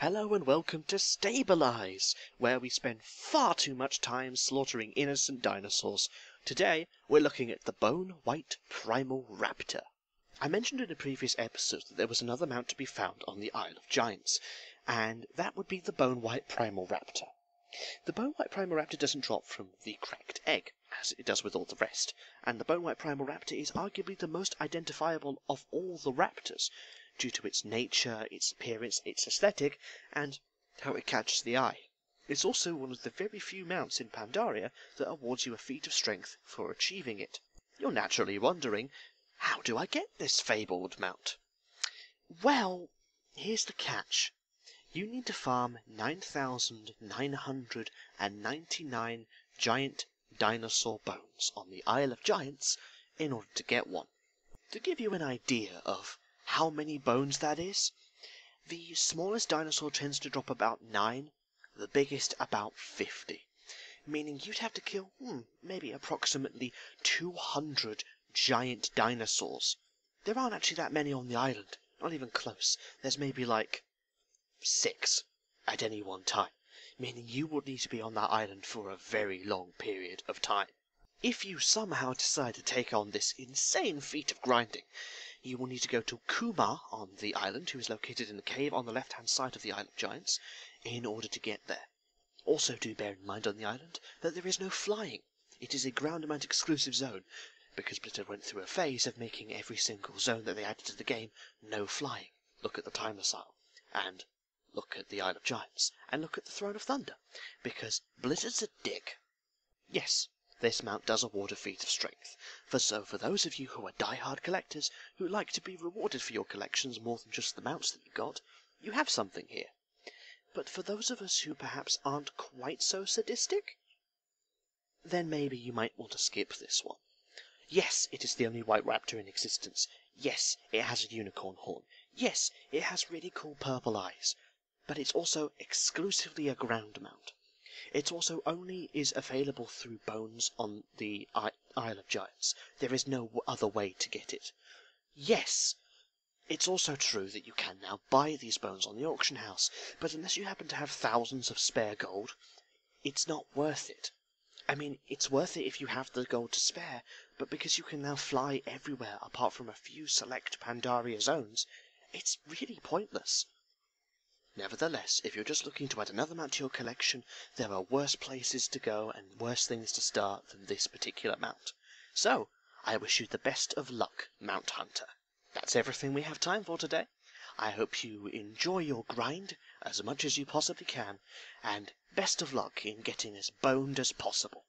Hello and welcome to Stable-Ise, where we spend far too much time slaughtering innocent dinosaurs. Today, we're looking at the Bone White Primal Raptor. I mentioned in a previous episode that there was another mount to be found on the Isle of Giants, and that would be the Bone White Primal Raptor. The Bone White Primal Raptor doesn't drop from the cracked egg, as it does with all the rest, and the Bone White Primal Raptor is arguably the most identifiable of all the raptors, due to its nature, its appearance, its aesthetic, and how it catches the eye. It's also one of the very few mounts in Pandaria that awards you a feat of strength for achieving it. You're naturally wondering, how do I get this fabled mount? Well, here's the catch. You need to farm 9,999 giant dinosaur bones on the Isle of Giants in order to get one. To give you an idea of how many bones that is, the smallest dinosaur tends to drop about 9, the biggest about 50, meaning you'd have to kill maybe approximately 200 giant dinosaurs. There aren't actually that many on the island, not even close. There's maybe like 6 at any one time, meaning you would need to be on that island for a very long period of time. If you somehow decide to take on this insane feat of grinding, you will need to go to Kumar on the island, who is located in the cave on the left-hand side of the Isle of Giants, in order to get there. Also do bear in mind on the island that there is no flying. It is a ground-mount exclusive zone, because Blizzard went through a phase of making every single zone that they added to the game no flying. Look at the Time Missile, and look at the Isle of Giants, and look at the Throne of Thunder, because Blizzard's a dick. Yes, this mount does award a feat of strength, for those of you who are die-hard collectors who like to be rewarded for your collections more than just the mounts that you got, you have something here. But for those of us who perhaps aren't quite so sadistic, then maybe you might want to skip this one. Yes, it is the only white raptor in existence. Yes, it has a unicorn horn. Yes, it has really cool purple eyes. But it's also exclusively a ground mount. It also only is available through bones on the Isle of Giants. There is no other way to get it. Yes, it's also true that you can now buy these bones on the auction house, but unless you happen to have thousands of spare gold, it's not worth it. I mean, it's worth it if you have the gold to spare, but because you can now fly everywhere apart from a few select Pandaria zones, it's really pointless. Nevertheless, if you're just looking to add another mount to your collection, there are worse places to go and worse things to start than this particular mount. So, I wish you the best of luck, Mount Hunter. That's everything we have time for today. I hope you enjoy your grind as much as you possibly can, and best of luck in getting as boned as possible.